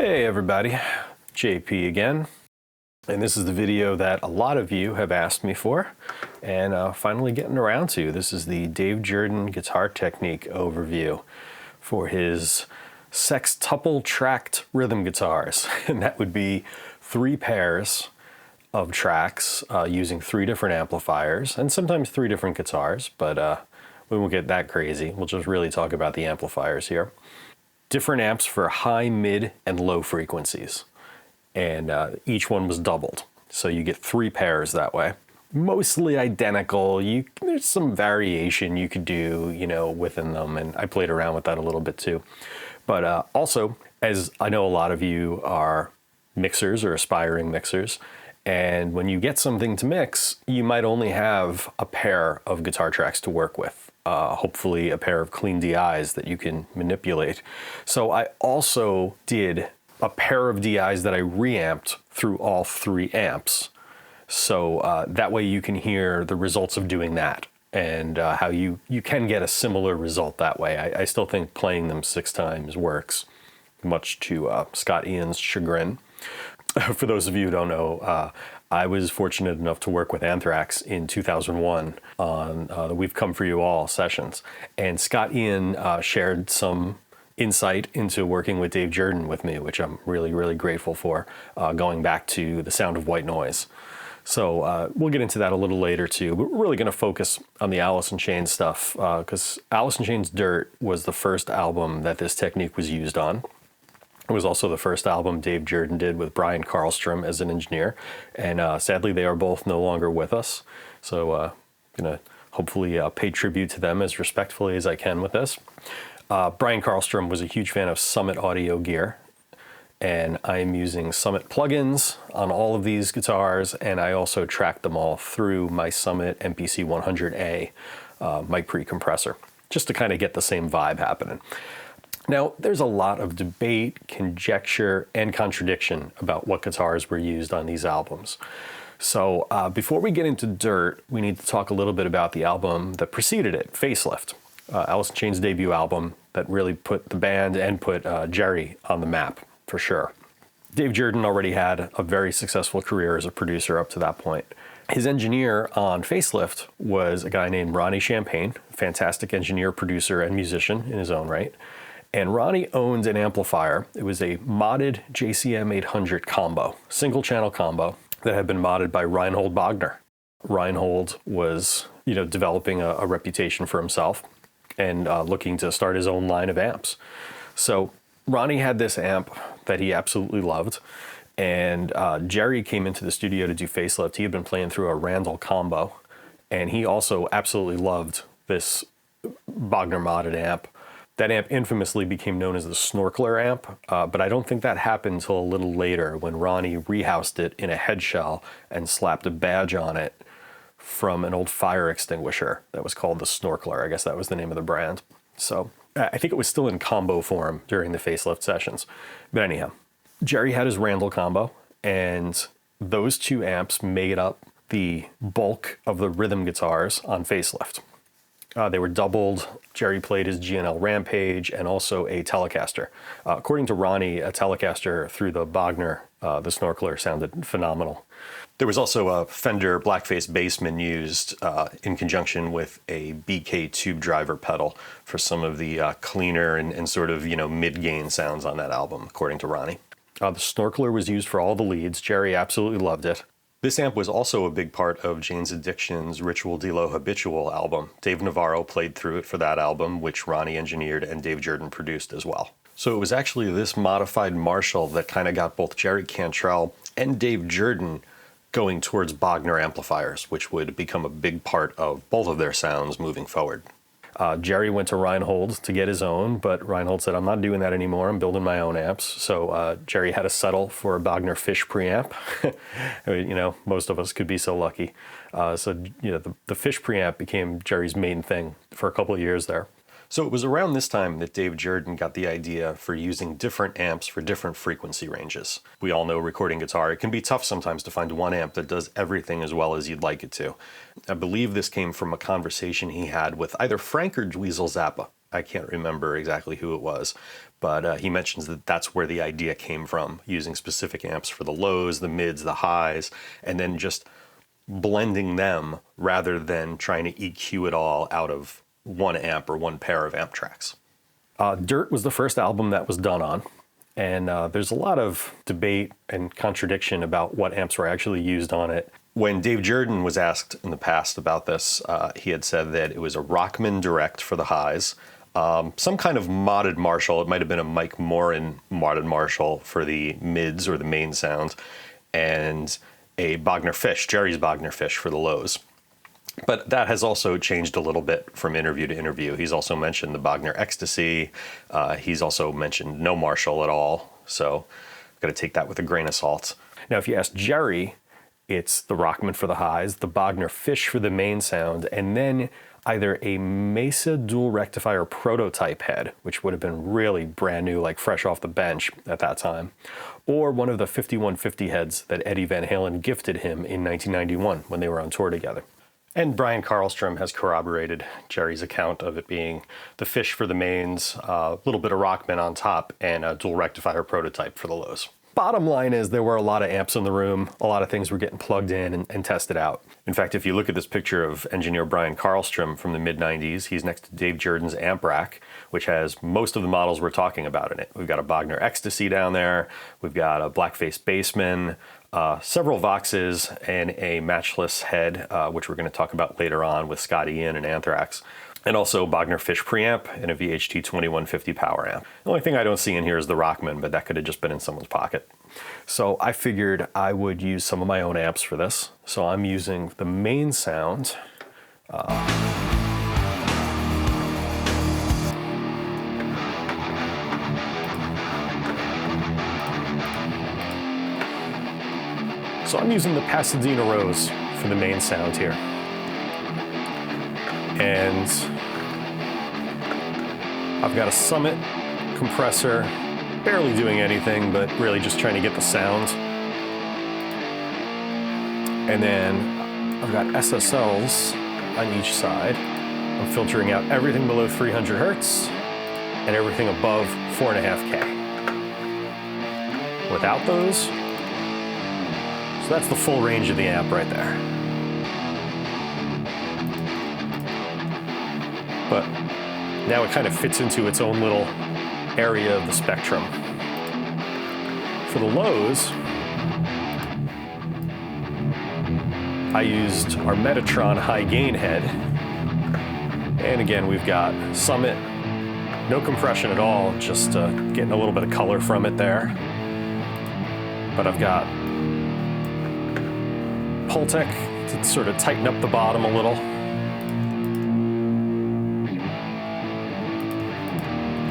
Hey everybody, JP again, and this is the video that a lot of you have asked me for, and finally getting around to. This is the Dave Jerden guitar technique overview for his sextuple tracked rhythm guitars, and that would be 3 pairs of tracks using 3 different amplifiers, and sometimes 3 different guitars, but we won't get that crazy. We'll just really talk about the amplifiers here. Different amps for high, mid, and low frequencies. And each one was doubled. So you get 3 pairs that way. Mostly identical. There's some variation you could do, within them. And I played around with that a little bit too. But also, as I know a lot of you are mixers or aspiring mixers, and when you get something to mix, you might only have a pair of guitar tracks to work with. Hopefully a pair of clean DIs that you can manipulate. So I also did a pair of DIs that I reamped through all 3 amps. So that way you can hear the results of doing that and how you can get a similar result that way. I still think playing them 6 times works, much to Scott Ian's chagrin. For those of you who don't know, I was fortunate enough to work with Anthrax in 2001 on the We've Come For You All sessions. And Scott Ian shared some insight into working with Dave Jerden with me, which I'm really, really grateful for, going back to the sound of white noise. So we'll get into that a little later too, but we're really going to focus on the Alice in Chains stuff, because Alice in Chains Dirt was the first album that this technique was used on. It was also the first album Dave Jerden did with Brian Karlstrom as an engineer, and sadly they are both no longer with us. So gonna hopefully pay tribute to them as respectfully as I can with this. Brian Karlstrom was a huge fan of Summit audio gear, and I'm using Summit plugins on all of these guitars, and I also tracked them all through my Summit MPC 100A mic pre-compressor, just to kind of get the same vibe happening. Now, there's a lot of debate, conjecture, and contradiction about what guitars were used on these albums. So before we get into Dirt, we need to talk a little bit about the album that preceded it, Facelift, Alice in Chains' debut album that really put the band and put Jerry on the map, for sure. Dave Jerden already had a very successful career as a producer up to that point. His engineer on Facelift was a guy named Ronnie Champagne, fantastic engineer, producer, and musician in his own right. And Ronnie owned an amplifier. It was a modded JCM 800 combo, single channel combo that had been modded by Reinhold Bogner. Reinhold was, developing a reputation for himself and looking to start his own line of amps. So Ronnie had this amp that he absolutely loved. And Jerry came into the studio to do Facelift. He had been playing through a Randall combo. And he also absolutely loved this Bogner modded amp. That amp infamously became known as the Snorkeler amp, but I don't think that happened until a little later when Ronnie rehoused it in a head shell and slapped a badge on it from an old fire extinguisher that was called the Snorkeler. I guess that was the name of the brand. So I think it was still in combo form during the Facelift sessions. But anyhow, Jerry had his Randall combo, and those 2 amps made up the bulk of the rhythm guitars on Facelift. They were doubled. Jerry played his G&L Rampage and also a Telecaster. According to Ronnie, a Telecaster through the Bogner, the Snorkeler, sounded phenomenal. There was also a Fender Blackface Bassman used in conjunction with a BK tube driver pedal for some of the cleaner and sort of, mid-gain sounds on that album, according to Ronnie. The Snorkeler was used for all the leads. Jerry absolutely loved it. This amp was also a big part of Jane's Addiction's Ritual de lo Habitual album. Dave Navarro played through it for that album, which Ronnie engineered and Dave Jerden produced as well. So it was actually this modified Marshall that kind of got both Jerry Cantrell and Dave Jerden going towards Bogner amplifiers, which would become a big part of both of their sounds moving forward. Jerry went to Reinhold to get his own, but Reinhold said, I'm not doing that anymore. I'm building my own amps. So Jerry had to settle for a Bogner Fish preamp. I mean, most of us could be so lucky. The Fish preamp became Jerry's main thing for a couple of years there. So it was around this time that Dave Jerden got the idea for using different amps for different frequency ranges. We all know recording guitar, it can be tough sometimes to find one amp that does everything as well as you'd like it to. I believe this came from a conversation he had with either Frank or Dweezil Zappa. I can't remember exactly who it was, but he mentions that that's where the idea came from, using specific amps for the lows, the mids, the highs, and then just blending them rather than trying to EQ it all out of one amp or one pair of amp tracks. Dirt was the first album that was done on, and there's a lot of debate and contradiction about what amps were actually used on it. When Dave Jerden was asked in the past about this, he had said that it was a Rockman Direct for the highs, some kind of modded Marshall. It might have been a Mike Morin modded Marshall for the mids or the main sounds, and a Bogner Fish, Jerry's Bogner Fish for the lows. But that has also changed a little bit from interview to interview. He's also mentioned the Bogner Ecstasy. He's also mentioned no Marshall at all. So I've got to take that with a grain of salt. Now, if you ask Jerry, it's the Rockman for the highs, the Bogner Fish for the main sound, and then either a Mesa dual rectifier prototype head, which would have been really brand new, like fresh off the bench at that time, or one of the 5150 heads that Eddie Van Halen gifted him in 1991 when they were on tour together. And Brian Karlstrom has corroborated Jerry's account of it being the Fish for the mains, a little bit of Rockman on top, and a dual rectifier prototype for the lows. Bottom line is there were a lot of amps in the room, a lot of things were getting plugged in and tested out. In fact, if you look at this picture of engineer Brian Karlstrom from the mid-90s, he's next to Dave Jerden's amp rack, which has most of the models we're talking about in it. We've got a Bogner Ecstasy down there, we've got a Blackface Bassman, several Voxes, and a matchless head, which we're going to talk about later on with Scott Ian and Anthrax. And also Bogner Fish preamp and a VHT 2150 power amp. The only thing I don't see in here is the Rockman, but that could have just been in someone's pocket. So I figured I would use some of my own amps for this. So I'm using the main sound. So I'm using the Pasadena Rose for the main sound here. And I've got a Summit compressor, barely doing anything, but really just trying to get the sound. And then I've got SSLs on each side. I'm filtering out everything below 300 Hertz and everything above 4.5K. Without those, so that's the full range of the amp right there. But now it kind of fits into its own little area of the spectrum. For the lows, I used our Metatron high gain head. And again, we've got Summit, no compression at all, just getting a little bit of color from it there. But I've got Pultec to sort of tighten up the bottom a little.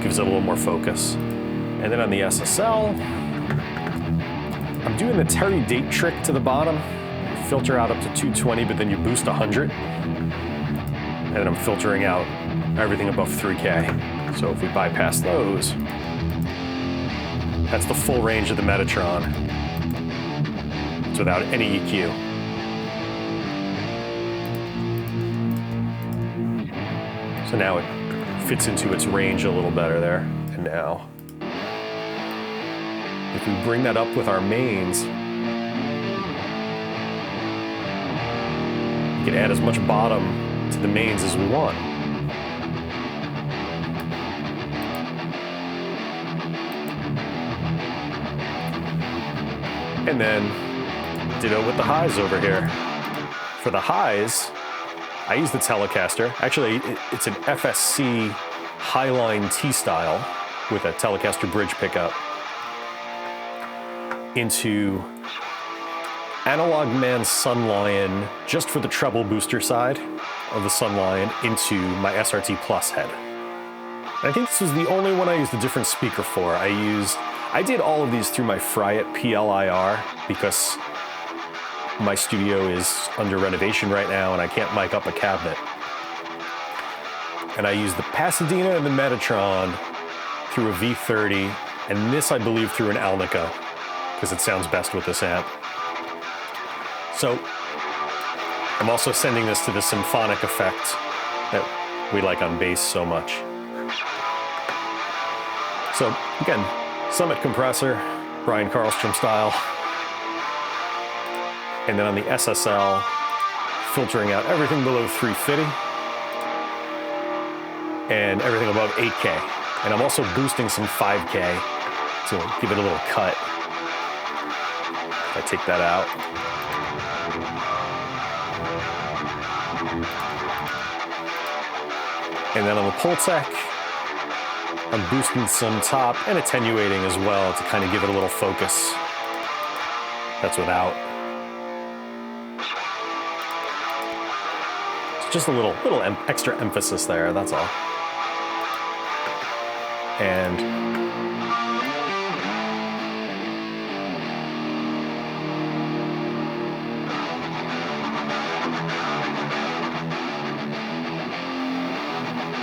Gives it a little more focus. And then on the SSL, I'm doing the Terry Date trick to the bottom. You filter out up to 220, but then you boost 100. And then I'm filtering out everything above 3K. So if we bypass those, that's the full range of the Metatron. It's without any EQ. So now it fits into its range a little better there. And now, if we bring that up with our mains, we can add as much bottom to the mains as we want. And then ditto with the highs over here. For the highs, I use the Telecaster. Actually, it's an FSC Highline T-style with a Telecaster bridge pickup into Analog Man Sunlion, just for the treble booster side of the Sunlion, into my SRT Plus head. And I think this was the only one I used a different speaker for. I did all of these through my Fryette PLIR because my studio is under renovation right now and I can't mic up a cabinet. And I used the Pasadena and the Metatron through a V30, and this I believe through an Alnica, because it sounds best with this amp. So I'm also sending this to the symphonic effect that we like on bass so much. So again, Summit compressor, Brian Karlstrom style. And then on the SSL, filtering out everything below 350 and everything above 8K. And I'm also boosting some 5K to give it a little cut. If I take that out. And then on the Pultec, I'm boosting some top and attenuating as well to kind of give it a little focus. That's without. It's just a little extra emphasis there, that's all. And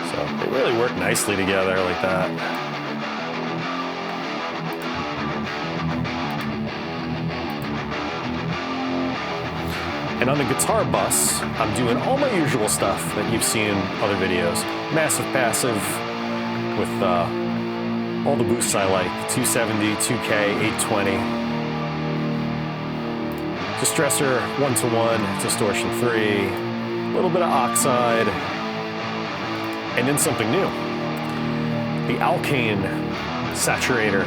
so they really work nicely together like that. And on the guitar bus, I'm doing all my usual stuff that you've seen in other videos. Massive passive with all the boosts I like, 270, 2K, 820. Distressor 1-to-1, distortion 3, a little bit of oxide, and then something new. The Alkane saturator.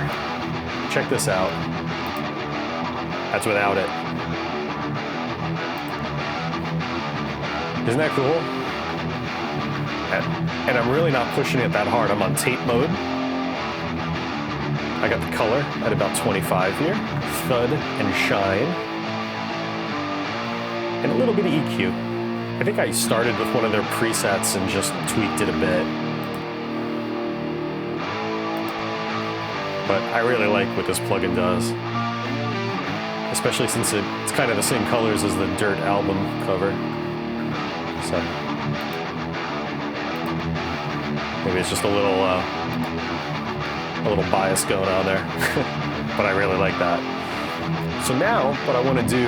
Check this out. That's without it. Isn't that cool? And I'm really not pushing it that hard. I'm on tape mode. I got the color at about 25 here. Thud and shine. And a little bit of EQ. I think I started with one of their presets and just tweaked it a bit. But I really like what this plugin does. Especially since it's kind of the same colors as the Dirt album cover. So maybe it's just a little bias going on there, but I really like that. So now what I want to do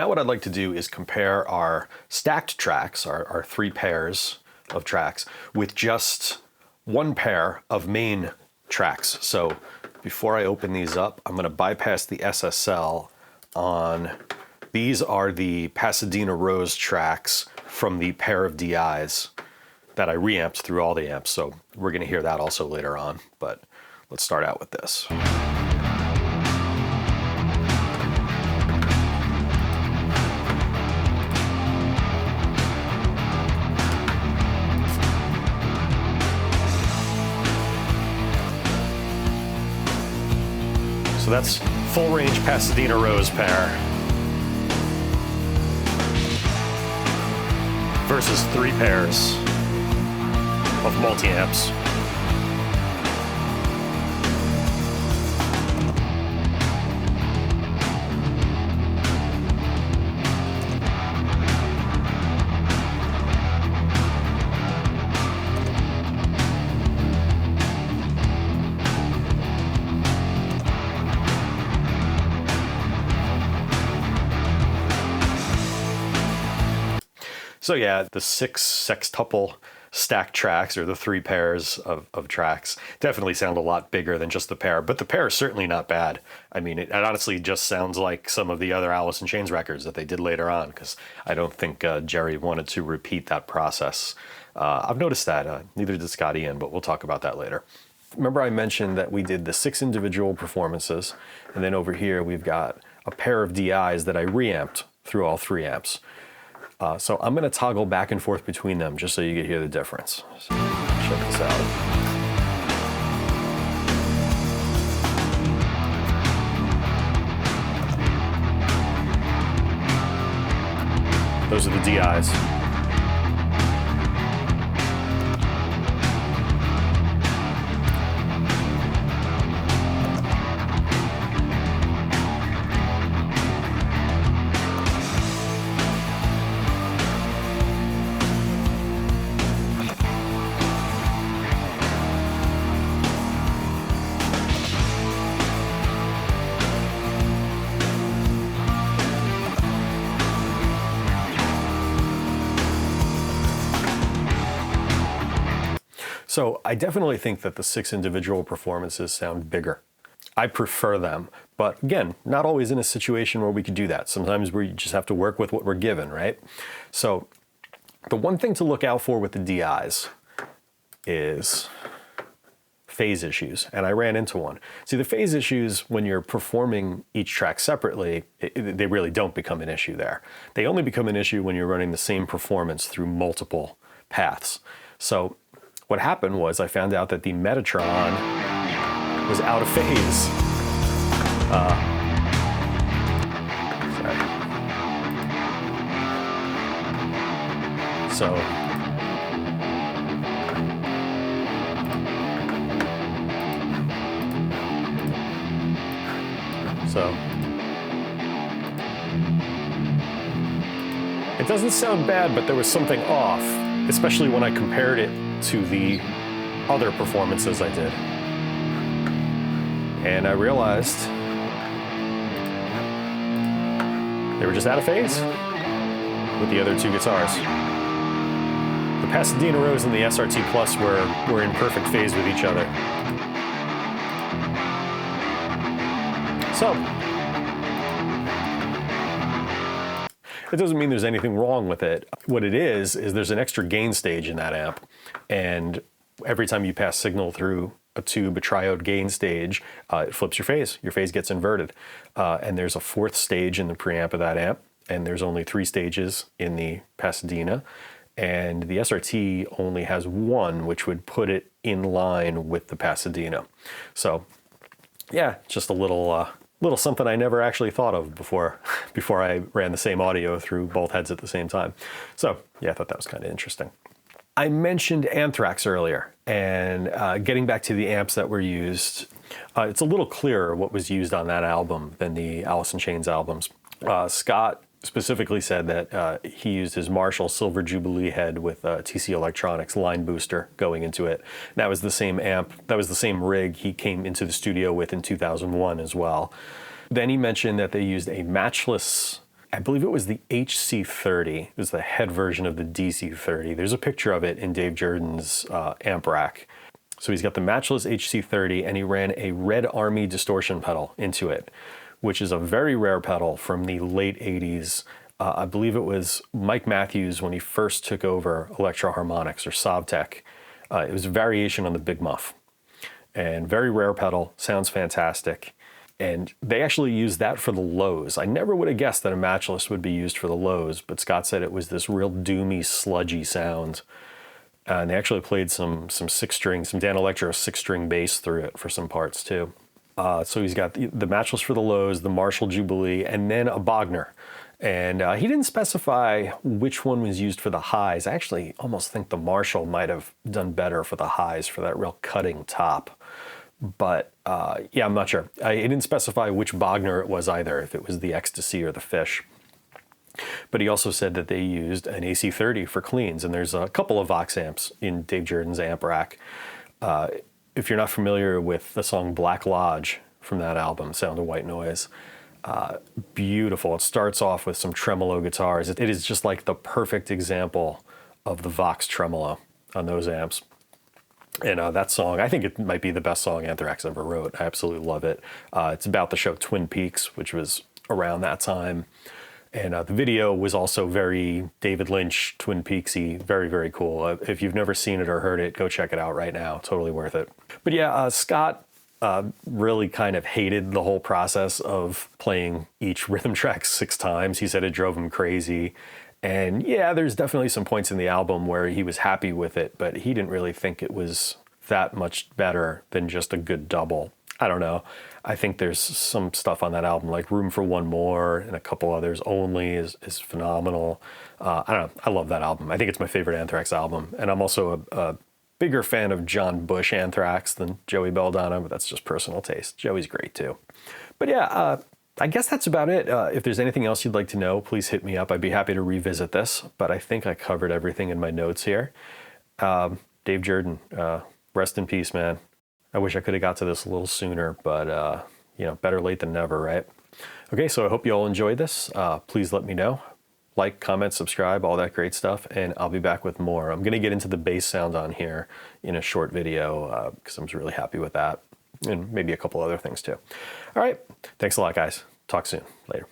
what I'd like to do is compare our stacked tracks, our 3 pairs of tracks, with just 1 pair of main tracks. So before I open these up, I'm going to bypass the SSL on, these are the Pasadena Rose tracks from the pair of DIs that I reamped through all the amps. So we're going to hear that also later on, but let's start out with this. So that's full range Pasadena Rose pair versus 3 pairs of multi-amps. So yeah, the 6 sextuple stacked tracks, or the 3 pairs of tracks, definitely sound a lot bigger than just the pair, but the pair is certainly not bad. I mean, it honestly just sounds like some of the other Alice in Chains records that they did later on, because I don't think Jerry wanted to repeat that process. I've noticed that, neither did Scott Ian, but we'll talk about that later. Remember I mentioned that we did the 6 individual performances, and then over here we've got a pair of DIs that I reamped through all 3 amps. So I'm going to toggle back and forth between them just so you can hear the difference. So check this out. Those are the DIs. So I definitely think that the 6 individual performances sound bigger. I prefer them, but again, not always in a situation where we could do that. Sometimes we just have to work with what we're given, right? So the one thing to look out for with the DIs is phase issues, and I ran into one. See, the phase issues, when you're performing each track separately, they really don't become an issue there. They only become an issue when you're running the same performance through multiple paths. So what happened was I found out that the Metatron was out of phase. Sorry. So it doesn't sound bad, but there was something off, especially when I compared it to the other performances I did. And I realized they were just out of phase with the other 2 guitars. The Pasadena Rose and the SRT Plus were in perfect phase with each other. So, it doesn't mean there's anything wrong with it. What it is there's an extra gain stage in that amp, and every time you pass signal through a tube, a triode gain stage, it flips your phase. Your phase gets inverted. And there's a 4th stage in the preamp of that amp, and there's only 3 stages in the Pasadena. And the SRT only has 1, which would put it in line with the Pasadena. So yeah, just a little something I never actually thought of before I ran the same audio through both heads at the same time. So yeah, I thought that was kind of interesting. I mentioned Anthrax earlier, and getting back to the amps that were used, it's a little clearer what was used on that album than the Alice in Chains albums. Scott specifically said that he used his Marshall Silver Jubilee head with TC Electronics line booster going into it. That was the same amp, that was the same rig he came into the studio with in 2001 as well. Then he mentioned that they used a matchless, I believe it was the HC30. It was the head version of the DC30. There's a picture of it in Dave Jerden's amp rack. So he's got the matchless HC30, and he ran a Red Army distortion pedal into it, which is a very rare pedal from the late 80s. I believe it was Mike Matthews when he first took over Electro Harmonics, or Sovtech. It was a variation on the Big Muff. And very rare pedal, sounds fantastic. And they actually used that for the lows. I never would have guessed that a matchless would be used for the lows, but Scott said it was this real doomy, sludgy sound. And they actually played some 6-string, some Dan Electro 6-string bass through it for some parts too. So he's got the matchless for the lows, the Marshall Jubilee, and then a Bogner. And he didn't specify which one was used for the highs. I actually almost think the Marshall might have done better for the highs, for that real cutting top. But yeah, I'm not sure. He didn't specify which Bogner it was either, if it was the Ecstasy or the Fish. But he also said that they used an AC30 for cleans, and there's a couple of Vox amps in Dave Jerden's amp rack. If you're not familiar with the song Black Lodge from that album, Sound of White Noise, beautiful. It starts off with some tremolo guitars. It is just like the perfect example of the Vox tremolo on those amps. And that song, I think it might be the best song Anthrax ever wrote. I absolutely love it. It's about the show Twin Peaks, which was around that time. And the video was also very David Lynch, Twin Peaksy, very, very cool. If you've never seen it or heard it, go check it out right now. Totally worth it. But yeah, Scott really kind of hated the whole process of playing each rhythm track 6 times. He said it drove him crazy. And yeah, there's definitely some points in the album where he was happy with it, but he didn't really think it was that much better than just a good double. I don't know. I think there's some stuff on that album, like Room for One More and a couple others, Only is phenomenal. I don't know. I love that album. I think it's my favorite Anthrax album. And I'm also a bigger fan of John Bush Anthrax than Joey Belladonna, but that's just personal taste. Joey's great too. But yeah, I guess that's about it. If there's anything else you'd like to know, please hit me up. I'd be happy to revisit this, but I think I covered everything in my notes here. Dave Jerden, rest in peace, man. I wish I could have got to this a little sooner, but you know, better late than never, right? Okay, so I hope you all enjoyed this. Please let me know. Like, comment, subscribe, all that great stuff, and I'll be back with more. I'm gonna get into the bass sound on here in a short video because I'm really happy with that, and maybe a couple other things too. All right, thanks a lot, guys. Talk soon. Later.